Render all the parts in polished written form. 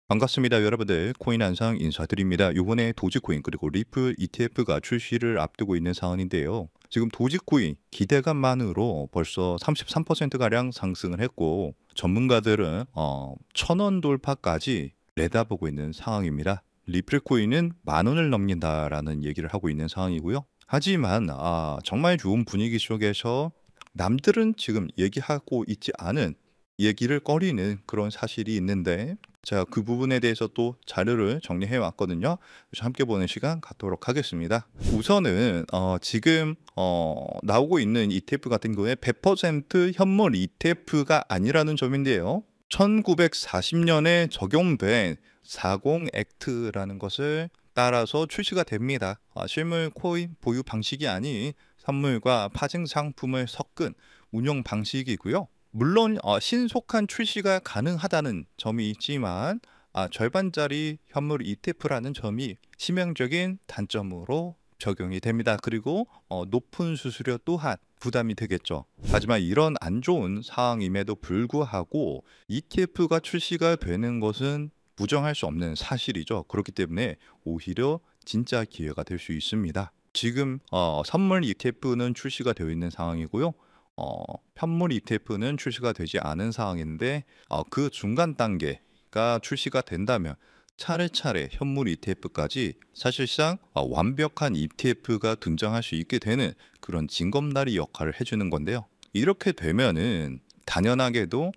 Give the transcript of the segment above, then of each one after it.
반갑습니다, 여러분들. 코인 한상 인사드립니다. 요번에 도지코인 그리고 리플 ETF가 출시를 앞두고 있는 상황인데요. 지금 도지코인 기대감만으로 벌써 33%가량 상승을 했고 전문가들은 1,000원 돌파까지 내다보고 있는 상황입니다. 리플 코인은 10,000원을 넘긴다라는 얘기를 하고 있는 상황이고요. 하지만 정말 좋은 분위기 속에서 남들은 지금 얘기하고 있지 않은 얘기를 꺼리는 그런 사실이 있는데, 제가 그 부분에 대해서 또 자료를 정리해 왔거든요. 그래서 함께 보는 시간 갖도록 하겠습니다. 우선은 지금 나오고 있는 ETF 같은 경우에 100% 현물 ETF가 아니라는 점인데요. 1940년에 적용된 40 액트라는 것을 따라서 출시가 됩니다. 실물 코인 보유 방식이 아닌 선물과 파생 상품을 섞은 운영 방식이고요. 물론 신속한 출시가 가능하다는 점이 있지만 절반짜리 현물 ETF라는 점이 치명적인 단점으로 적용이 됩니다. 그리고 높은 수수료 또한 부담이 되겠죠. 하지만 이런 안 좋은 상황임에도 불구하고 ETF가 출시가 되는 것은 부정할 수 없는 사실이죠. 그렇기 때문에 오히려 진짜 기회가 될 수 있습니다. 지금 선물 ETF는 출시가 되어 있는 상황이고요. 현물 ETF는 출시가 되지 않은 상황인데, 그 중간 단계가 출시가 된다면 차례차례 현물 ETF까지 사실상 완벽한 ETF가 등장할 수 있게 되는 그런 징검다리 역할을 해주는 건데요. 이렇게 되면은 당연하게도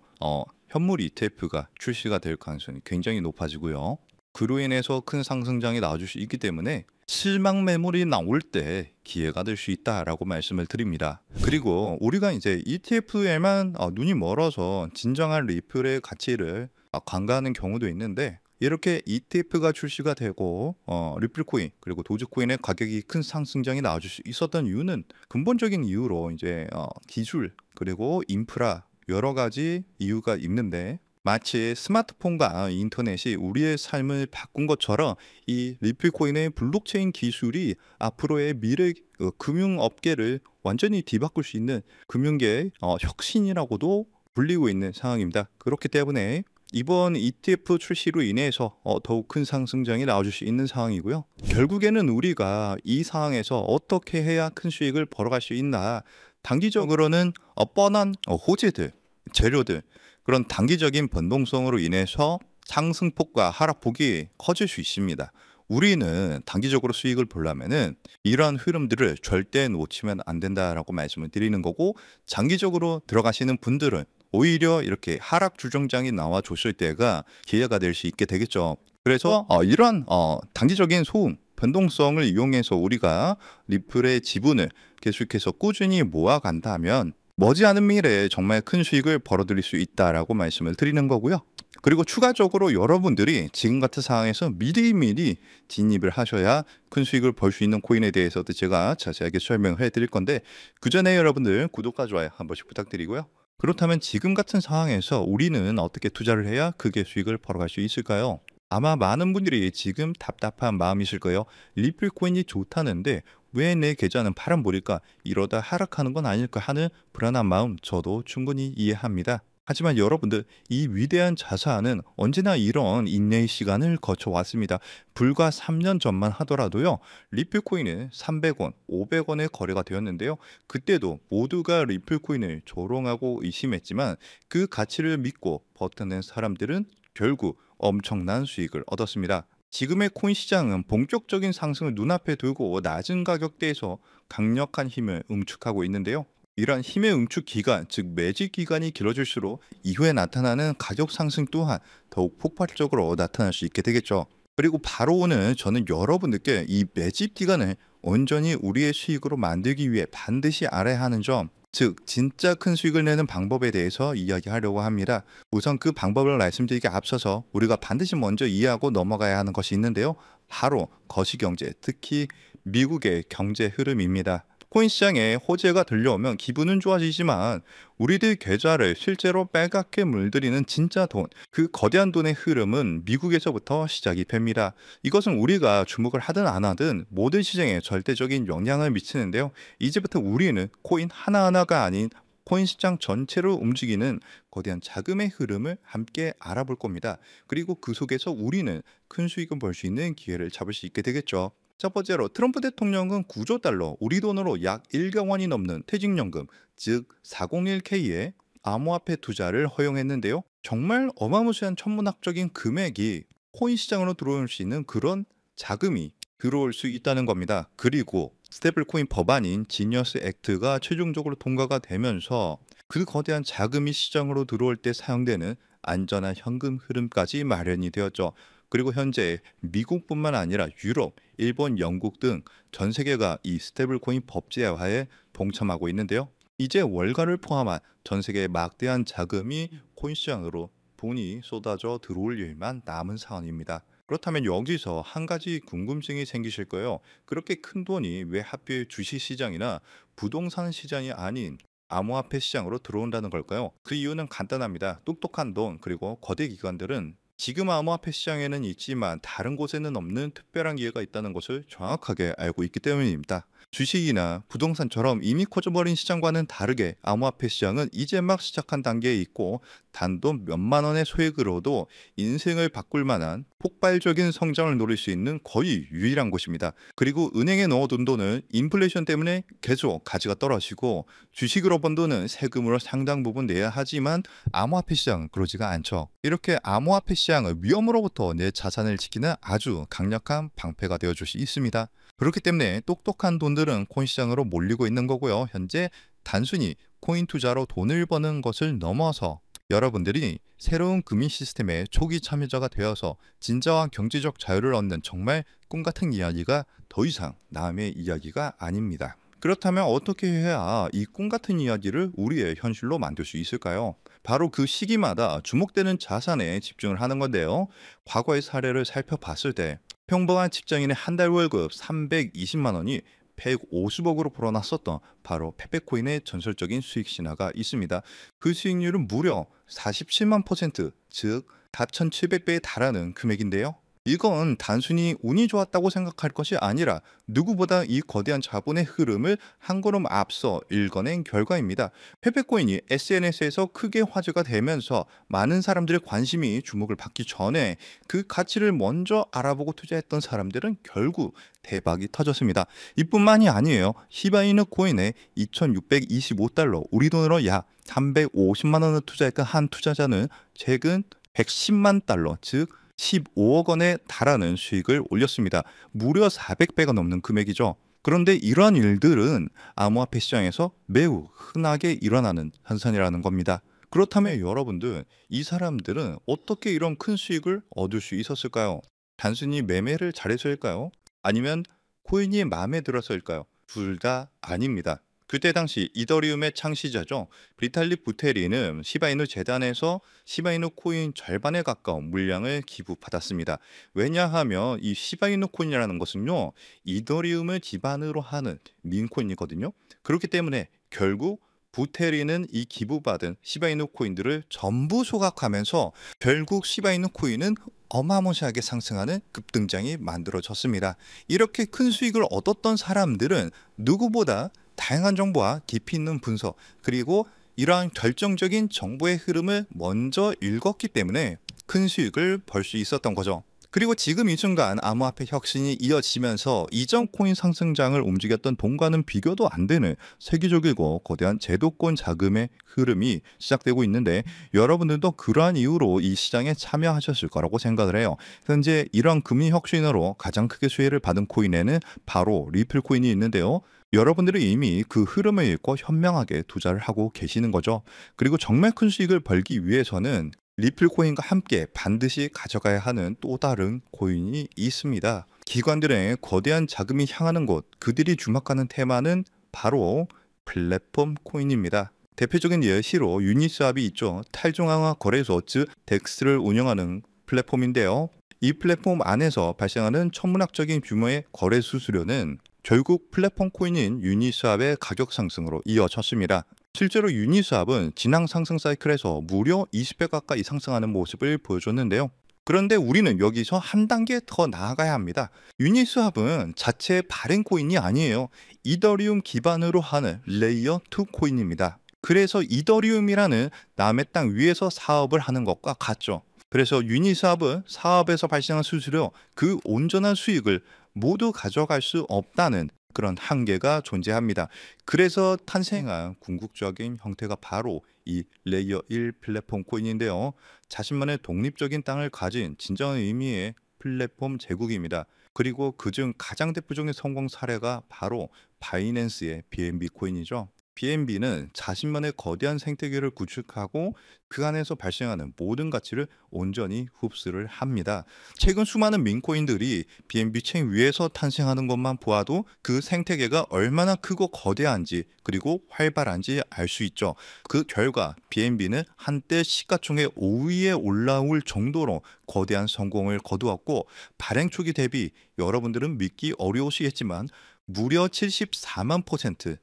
현물 ETF가 출시가 될 가능성이 굉장히 높아지고요. 그로 인해서 큰 상승장이 나와줄 수 있기 때문에 실망 매물이 나올 때 기회가 될 수 있다라고 말씀을 드립니다. 그리고 우리가 이제 ETF에만 눈이 멀어서 진정한 리플의 가치를 간과하는 경우도 있는데, 이렇게 ETF가 출시가 되고 리플코인 그리고 도지코인의 가격이 큰 상승장이 나와줄 수 있었던 이유는 근본적인 이유로 이제 기술 그리고 인프라 여러 가지 이유가 있는데, 마치 스마트폰과 인터넷이 우리의 삶을 바꾼 것처럼 이 리플코인의 블록체인 기술이 앞으로의 미래 금융업계를 완전히 뒤바꿀 수 있는 금융계의 혁신이라고도 불리고 있는 상황입니다. 그렇기 때문에 이번 ETF 출시로 인해서 더욱 큰 상승장이 나와줄 수 있는 상황이고요. 결국에는 우리가 이 상황에서 어떻게 해야 큰 수익을 벌어갈 수 있나, 단기적으로는 뻔한 호재들, 재료들, 그런 단기적인 변동성으로 인해서 상승폭과 하락폭이 커질 수 있습니다. 우리는 단기적으로 수익을 보려면은 이러한 흐름들을 절대 놓치면 안 된다라고 말씀을 드리는 거고, 장기적으로 들어가시는 분들은 오히려 이렇게 하락 주정장이 나와 줬을 때가 기회가 될 수 있게 되겠죠. 그래서 이러한 단기적인 소음 변동성을 이용해서 우리가 리플의 지분을 계속해서 꾸준히 모아간다면 머지않은 미래에 정말 큰 수익을 벌어들일 수 있다라고 말씀을 드리는 거고요. 그리고 추가적으로 여러분들이 지금 같은 상황에서 미리미리 진입을 하셔야 큰 수익을 벌 수 있는 코인에 대해서도 제가 자세하게 설명을 해드릴 건데, 그 전에 여러분들 구독과 좋아요 한 번씩 부탁드리고요. 그렇다면 지금 같은 상황에서 우리는 어떻게 투자를 해야 크게 수익을 벌어갈 수 있을까요? 아마 많은 분들이 지금 답답한 마음이실 거예요. 리플 코인이 좋다는데 왜 내 계좌는 파란불일까? 이러다 하락하는 건 아닐까 하는 불안한 마음 저도 충분히 이해합니다. 하지만 여러분들, 이 위대한 자산은 언제나 이런 인내의 시간을 거쳐왔습니다. 불과 3년 전만 하더라도요, 리플코인은 300원, 500원에 거래가 되었는데요. 그때도 모두가 리플코인을 조롱하고 의심했지만 그 가치를 믿고 버텨낸 사람들은 결국 엄청난 수익을 얻었습니다. 지금의 코인 시장은 본격적인 상승을 눈앞에 두고 낮은 가격대에서 강력한 힘을 응축하고 있는데요. 이러한 힘의 응축 기간, 즉 매집 기간이 길어질수록 이후에 나타나는 가격 상승 또한 더욱 폭발적으로 나타날 수 있게 되겠죠. 그리고 바로 오늘 저는 여러분들께 이 매집 기간을 온전히 우리의 수익으로 만들기 위해 반드시 알아야 하는 점, 즉 진짜 큰 수익을 내는 방법에 대해서 이야기하려고 합니다. 우선 그 방법을 말씀드리기 앞서서 우리가 반드시 먼저 이해하고 넘어가야 하는 것이 있는데요. 바로 거시경제, 특히 미국의 경제 흐름입니다. 코인 시장에 호재가 들려오면 기분은 좋아지지만 우리들 계좌를 실제로 빨갛게 물들이는 진짜 돈, 그 거대한 돈의 흐름은 미국에서부터 시작이 됩니다. 이것은 우리가 주목을 하든 안 하든 모든 시장에 절대적인 영향을 미치는데요. 이제부터 우리는 코인 하나하나가 아닌 코인 시장 전체를 움직이는 거대한 자금의 흐름을 함께 알아볼 겁니다. 그리고 그 속에서 우리는 큰 수익을 벌 수 있는 기회를 잡을 수 있게 되겠죠. 첫 번째로 트럼프 대통령은 9조 달러, 우리 돈으로 약 1억 원이 넘는 퇴직연금, 즉 401k의 암호화폐 투자를 허용했는데요. 정말 어마무시한 천문학적인 금액이 코인 시장으로 들어올 수 있는 그런 자금이 들어올 수 있다는 겁니다. 그리고 스테이블 코인 법안인 지니어스 액트가 최종적으로 통과가 되면서 그 거대한 자금이 시장으로 들어올 때 사용되는 안전한 현금 흐름까지 마련이 되었죠. 그리고 현재 미국뿐만 아니라 유럽, 일본, 영국 등 전 세계가 이 스테이블 코인 법제화에 동참하고 있는데요. 이제 월가를 포함한 전 세계의 막대한 자금이 코인 시장으로 돈이 쏟아져 들어올 일만 남은 상황입니다. 그렇다면 여기서 한 가지 궁금증이 생기실 거예요. 그렇게 큰 돈이 왜 하필 주식 시장이나 부동산 시장이 아닌 암호화폐 시장으로 들어온다는 걸까요? 그 이유는 간단합니다. 똑똑한 돈 그리고 거대 기관들은 지금 암호화폐 시장에는 있지만 다른 곳에는 없는 특별한 기회가 있다는 것을 정확하게 알고 있기 때문입니다. 주식이나 부동산처럼 이미 커져버린 시장과는 다르게 암호화폐 시장은 이제 막 시작한 단계에 있고 단돈 몇만 원의 소액으로도 인생을 바꿀 만한 폭발적인 성장을 노릴 수 있는 거의 유일한 곳입니다. 그리고 은행에 넣어둔 돈은 인플레이션 때문에 계속 가치가 떨어지고 주식으로 번 돈은 세금으로 상당 부분 내야 하지만 암호화폐 시장은 그러지가 않죠. 이렇게 암호화폐 시장을 위험으로부터 내 자산을 지키는 아주 강력한 방패가 되어줄 수 있습니다. 그렇기 때문에 똑똑한 돈들은 코인 시장으로 몰리고 있는 거고요. 현재 단순히 코인 투자로 돈을 버는 것을 넘어서 여러분들이 새로운 금융 시스템의 초기 참여자가 되어서 진정한 경제적 자유를 얻는 정말 꿈같은 이야기가 더 이상 남의 이야기가 아닙니다. 그렇다면 어떻게 해야 이 꿈같은 이야기를 우리의 현실로 만들 수 있을까요? 바로 그 시기마다 주목되는 자산에 집중을 하는 건데요. 과거의 사례를 살펴봤을 때 평범한 직장인의 한 달 월급 320만 원이 150억으로 불어났었던 바로 페페코인의 전설적인 수익 신화가 있습니다. 그 수익률은 무려 47만 %, 즉 4,700배에 달하는 금액인데요. 이건 단순히 운이 좋았다고 생각할 것이 아니라 누구보다 이 거대한 자본의 흐름을 한 걸음 앞서 읽어낸 결과입니다. 페페코인이 SNS에서 크게 화제가 되면서 많은 사람들의 관심이 주목을 받기 전에 그 가치를 먼저 알아보고 투자했던 사람들은 결국 대박이 터졌습니다. 이뿐만이 아니에요. 시바이누 코인에 2,625달러, 우리 돈으로 약 350만 원을 투자했던 한 투자자는 최근 110만 달러, 즉 15억 원에 달하는 수익을 올렸습니다. 무려 400배가 넘는 금액이죠. 그런데 이러한 일들은 암호화폐 시장에서 매우 흔하게 일어나는 현상이라는 겁니다. 그렇다면 여러분들, 이 사람들은 어떻게 이런 큰 수익을 얻을 수 있었을까요? 단순히 매매를 잘해서일까요? 아니면 코인이 마음에 들어서일까요? 둘 다 아닙니다. 그때 당시 이더리움의 창시자죠. 비탈릭 부테린은 시바이누 재단에서 시바이누 코인 절반에 가까운 물량을 기부받았습니다. 왜냐하면 이 시바이누 코인이라는 것은요, 이더리움을 기반으로 하는 민코인이거든요. 그렇기 때문에 결국 부테린은 이 기부받은 시바이누 코인들을 전부 소각하면서 결국 시바이누 코인은 어마무시하게 상승하는 급등장이 만들어졌습니다. 이렇게 큰 수익을 얻었던 사람들은 누구보다 다양한 정보와 깊이 있는 분석, 그리고 이러한 결정적인 정보의 흐름을 먼저 읽었기 때문에 큰 수익을 벌 수 있었던 거죠. 그리고 지금 이 순간 암호화폐 혁신이 이어지면서 이전 코인 상승장을 움직였던 돈과는 비교도 안 되는 세계적이고 거대한 제도권 자금의 흐름이 시작되고 있는데, 여러분들도 그러한 이유로 이 시장에 참여하셨을 거라고 생각을 해요. 현재 이러한 금융 혁신으로 가장 크게 수혜를 받은 코인에는 바로 리플 코인이 있는데요. 여러분들이 이미 그 흐름을 읽고 현명하게 투자를 하고 계시는 거죠. 그리고 정말 큰 수익을 벌기 위해서는 리플 코인과 함께 반드시 가져가야 하는 또 다른 코인이 있습니다. 기관들의 거대한 자금이 향하는 곳, 그들이 주목하는 테마는 바로 플랫폼 코인입니다. 대표적인 예시로 유니스왑이 있죠. 탈중앙화 거래소, 즉 덱스를 운영하는 플랫폼인데요. 이 플랫폼 안에서 발생하는 천문학적인 규모의 거래 수수료는 결국 플랫폼 코인인 유니스왑의 가격 상승으로 이어졌습니다. 실제로 유니스왑은 지난 상승 사이클에서 무려 20배 가까이 상승하는 모습을 보여줬는데요. 그런데 우리는 여기서 한 단계 더 나아가야 합니다. 유니스왑은 자체 발행 코인이 아니에요. 이더리움 기반으로 하는 레이어 2 코인입니다. 그래서 이더리움이라는 남의 땅 위에서 사업을 하는 것과 같죠. 그래서 유니스왑은 사업에서 발생한 수수료 그 온전한 수익을 모두 가져갈 수 없다는 그런 한계가 존재합니다. 그래서 탄생한 궁극적인 형태가 바로 이 레이어 1 플랫폼 코인인데요. 자신만의 독립적인 땅을 가진 진정한 의미의 플랫폼 제국입니다. 그리고 그중 가장 대표적인 성공 사례가 바로 바이낸스의 BNB 코인이죠. BNB는 자신만의 거대한 생태계를 구축하고 그 안에서 발생하는 모든 가치를 온전히 흡수를 합니다. 최근 수많은 민코인들이 BNB 체인 위에서 탄생하는 것만 보아도 그 생태계가 얼마나 크고 거대한지 그리고 활발한지 알 수 있죠. 그 결과 BNB는 한때 시가총액 5위에 올라올 정도로 거대한 성공을 거두었고, 발행 초기 대비 여러분들은 믿기 어려우시겠지만 무려 74만 퍼센트,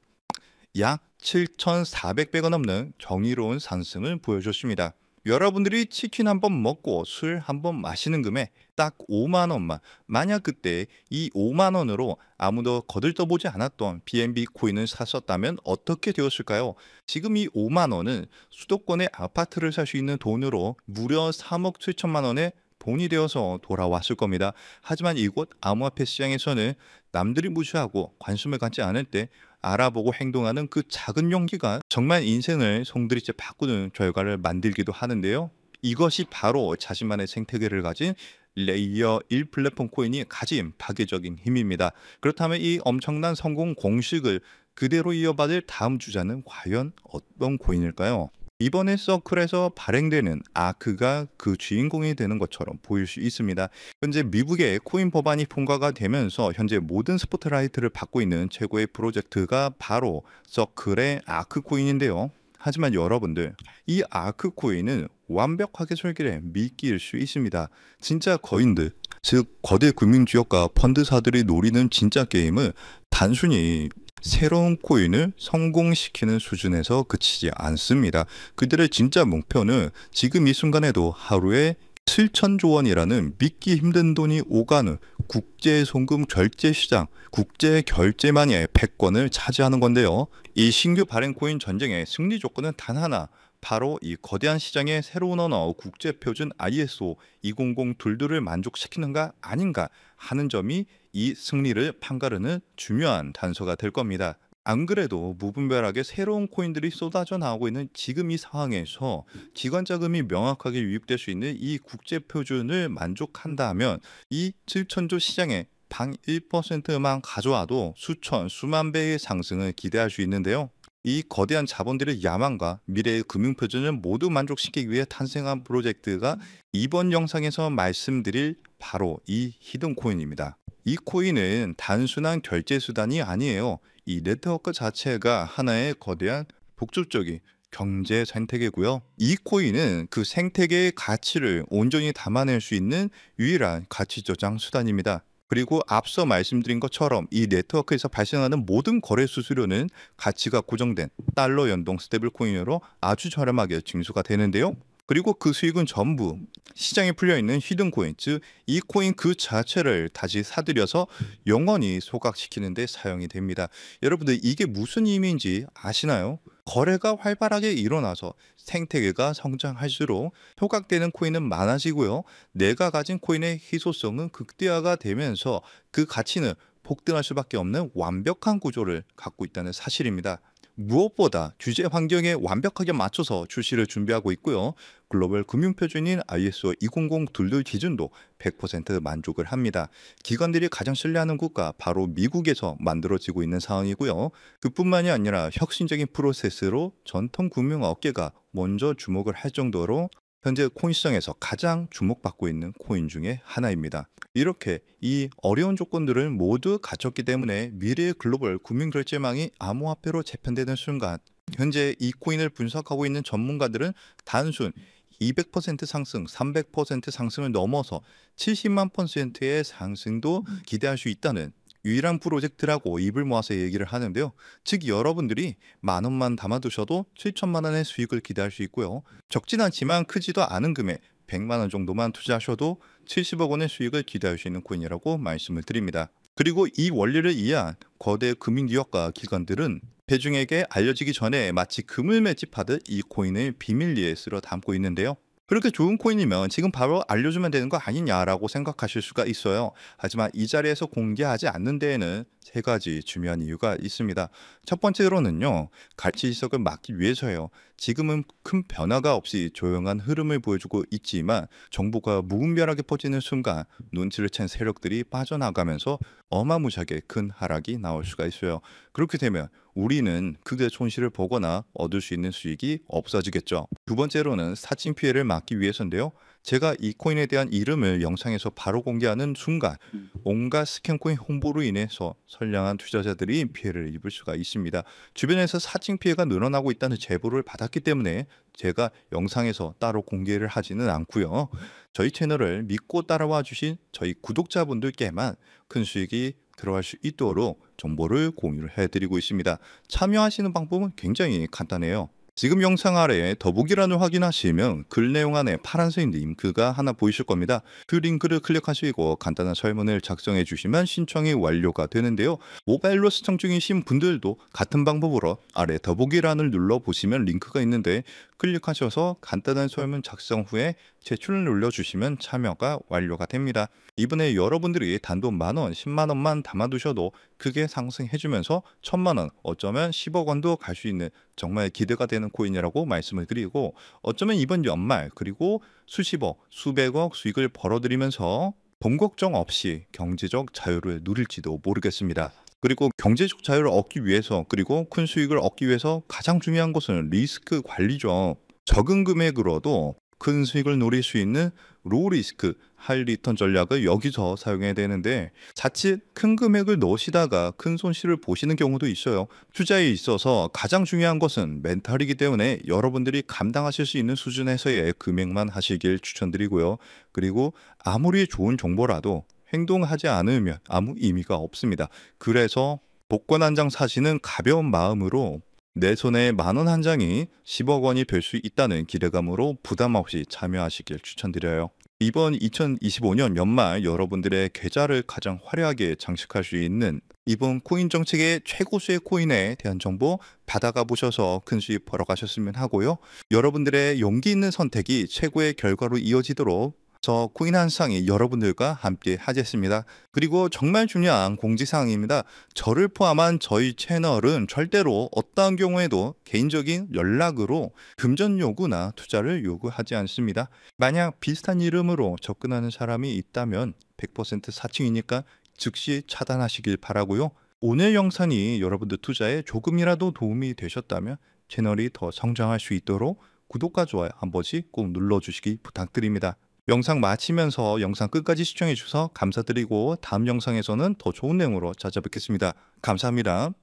약 7,400배가 넘는 경이로운 상승을 보여줬습니다. 여러분들이 치킨 한 번 먹고 술 한 번 마시는 금액 딱 5만 원만, 만약 그때 이 5만 원으로 아무도 거들떠보지 않았던 BNB 코인을 샀었다면 어떻게 되었을까요? 지금 이 5만 원은 수도권의 아파트를 살 수 있는 돈으로 무려 3억 7천만 원의 돈이 되어서 돌아왔을 겁니다. 하지만 이곳 암호화폐 시장에서는 남들이 무시하고 관심을 갖지 않을 때 알아보고 행동하는 그 작은 용기가 정말 인생을 송두리째 바꾸는 결과를 만들기도 하는데요. 이것이 바로 자신만의 생태계를 가진 레이어 1 플랫폼 코인이 가진 파괴적인 힘입니다. 그렇다면 이 엄청난 성공 공식을 그대로 이어받을 다음 주자는 과연 어떤 코인일까요? 이번에 서클에서 발행되는 아크가 그 주인공이 되는 것처럼 보일 수 있습니다. 현재 미국의 코인 법안이 통과가 되면서 현재 모든 스포트라이트를 받고 있는 최고의 프로젝트가 바로 서클의 아크 코인인데요. 하지만 여러분들, 이 아크 코인은 완벽하게 설계된 미끼일 수 있습니다. 진짜 거인들, 즉 거대 금융지역과 펀드사들이 노리는 진짜 게임은 단순히 새로운 코인을 성공시키는 수준에서 그치지 않습니다. 그들의 진짜 목표는 지금 이 순간에도 하루에 7천조 원이라는 믿기 힘든 돈이 오가는 국제 송금 결제 시장, 국제 결제만의 패권을 차지하는 건데요. 이 신규 발행 코인 전쟁의 승리 조건은 단 하나, 바로 이 거대한 시장의 새로운 언어 국제 표준 ISO 20022를 만족시키는가 아닌가 하는 점이 이 승리를 판가르는 중요한 단서가 될 겁니다. 안 그래도 무분별하게 새로운 코인들이 쏟아져 나오고 있는 지금 이 상황에서 기관 자금이 명확하게 유입될 수 있는 이 국제 표준을 만족한다면 이 7천조 시장에 방 1%만 가져와도 수천, 수만 배의 상승을 기대할 수 있는데요. 이 거대한 자본들의 야망과 미래의 금융표준을 모두 만족시키기 위해 탄생한 프로젝트가 이번 영상에서 말씀드릴 바로 이 히든 코인입니다. 이 코인은 단순한 결제 수단이 아니에요. 이 네트워크 자체가 하나의 거대한 복잡적인 경제 생태계고요. 이 코인은 그 생태계의 가치를 온전히 담아낼 수 있는 유일한 가치 저장 수단입니다. 그리고 앞서 말씀드린 것처럼 이 네트워크에서 발생하는 모든 거래 수수료는 가치가 고정된 달러 연동 스테이블 코인으로 아주 저렴하게 징수가 되는데요. 그리고 그 수익은 전부 시장에 풀려있는 히든 코인, 즉 이 코인 그 자체를 다시 사들여서 영원히 소각시키는 데 사용이 됩니다. 여러분들, 이게 무슨 의미인지 아시나요? 거래가 활발하게 일어나서 생태계가 성장할수록 소각되는 코인은 많아지고요. 내가 가진 코인의 희소성은 극대화가 되면서 그 가치는 폭등할 수밖에 없는 완벽한 구조를 갖고 있다는 사실입니다. 무엇보다 규제 환경에 완벽하게 맞춰서 출시를 준비하고 있고요. 글로벌 금융표준인 ISO 20022 기준도 100% 만족을 합니다. 기관들이 가장 신뢰하는 국가 바로 미국에서 만들어지고 있는 상황이고요. 그뿐만이 아니라 혁신적인 프로세스로 전통 금융 업계가 먼저 주목을 할 정도로 현재 코인 시장에서 가장 주목받고 있는 코인 중에 하나입니다. 이렇게 이 어려운 조건들을 모두 갖췄기 때문에 미래의 글로벌 금융결제망이 암호화폐로 재편되는 순간, 현재 이 코인을 분석하고 있는 전문가들은 단순 200% 상승, 300% 상승을 넘어서 70만 퍼센트의 상승도 기대할 수 있다는 유일한 프로젝트라고 입을 모아서 얘기를 하는데요. 즉 여러분들이 만 원만 담아두셔도 7천만 원의 수익을 기대할 수 있고요. 적진 않지만 크지도 않은 금액 100만 원 정도만 투자하셔도 70억 원의 수익을 기대할 수 있는 코인이라고 말씀을 드립니다. 그리고 이 원리를 이해한 거대 금융기업과 기관들은 대중에게 알려지기 전에 마치 금을 매집하듯 이 코인을 비밀리에 쓸어 담고 있는데요. 그렇게 좋은 코인이면 지금 바로 알려주면 되는 거 아니냐라고 생각하실 수가 있어요. 하지만 이 자리에서 공개하지 않는 데에는 세 가지 중요한 이유가 있습니다. 첫 번째로는요, 가치 이석을 막기 위해서예요. 지금은 큰 변화가 없이 조용한 흐름을 보여주고 있지만 정보가 무분별하게 퍼지는 순간 눈치를 챈 세력들이 빠져나가면서 어마무시하게 큰 하락이 나올 수가 있어요. 그렇게 되면 우리는 크게 손실을 보거나 얻을 수 있는 수익이 없어지겠죠. 두 번째로는 사칭 피해를 막기 위해서인데요. 제가 이 코인에 대한 이름을 영상에서 바로 공개하는 순간 온갖 스캔코인 홍보로 인해서 선량한 투자자들이 피해를 입을 수가 있습니다. 주변에서 사칭 피해가 늘어나고 있다는 제보를 받았기 때문에 제가 영상에서 따로 공개를 하지는 않고요. 저희 채널을 믿고 따라와 주신 저희 구독자분들께만 큰 수익이 들어갈 수 있도록 정보를 공유를 해드리고 있습니다. 참여하시는 방법은 굉장히 간단해요. 지금 영상 아래에 더보기란을 확인하시면 글 내용 안에 파란색 링크가 하나 보이실 겁니다. 그 링크를 클릭하시고 간단한 설문을 작성해 주시면 신청이 완료가 되는데요. 모바일로 시청 중이신 분들도 같은 방법으로 아래 더보기란을 눌러보시면 링크가 있는데 클릭하셔서 간단한 설문 작성 후에 제출을 눌러주시면 참여가 완료가 됩니다. 이번에 여러분들이 단돈 10,000원, 100,000원만 담아두셔도 크게 상승해주면서 1,000,000원, 어쩌면 10억 원도 갈 수 있는 정말 기대가 되는 코인이라고 말씀을 드리고, 어쩌면 이번 연말 그리고 수십억, 수백억 수익을 벌어들이면서 돈 걱정 없이 경제적 자유를 누릴지도 모르겠습니다. 그리고 경제적 자유를 얻기 위해서, 그리고 큰 수익을 얻기 위해서 가장 중요한 것은 리스크 관리죠. 적은 금액으로도 큰 수익을 노릴 수 있는 로우 리스크, 하이 리턴 전략을 여기서 사용해야 되는데, 자칫 큰 금액을 넣으시다가 큰 손실을 보시는 경우도 있어요. 투자에 있어서 가장 중요한 것은 멘탈이기 때문에 여러분들이 감당하실 수 있는 수준에서의 금액만 하시길 추천드리고요. 그리고 아무리 좋은 정보라도 행동하지 않으면 아무 의미가 없습니다. 그래서 복권 한 장 사시는 가벼운 마음으로 내 손에 10,000원 한 장이 10억 원이 될 수 있다는 기대감으로 부담 없이 참여하시길 추천드려요. 이번 2025년 연말 여러분들의 계좌를 가장 화려하게 장식할 수 있는 이번 코인 정책의 최고수의 코인에 대한 정보 받아가 보셔서 큰 수익 벌어가셨으면 하고요. 여러분들의 용기 있는 선택이 최고의 결과로 이어지도록 저 코인 한 상이 여러분들과 함께 하겠습니다. 그리고 정말 중요한 공지사항입니다. 저를 포함한 저희 채널은 절대로 어떠한 경우에도 개인적인 연락으로 금전 요구나 투자를 요구하지 않습니다. 만약 비슷한 이름으로 접근하는 사람이 있다면 100% 사칭이니까 즉시 차단하시길 바라고요. 오늘 영상이 여러분들 투자에 조금이라도 도움이 되셨다면 채널이 더 성장할 수 있도록 구독과 좋아요 한 번씩 꼭 눌러주시기 부탁드립니다. 영상 마치면서 영상 끝까지 시청해 주셔서 감사드리고 다음 영상에서는 더 좋은 내용으로 찾아뵙겠습니다. 감사합니다.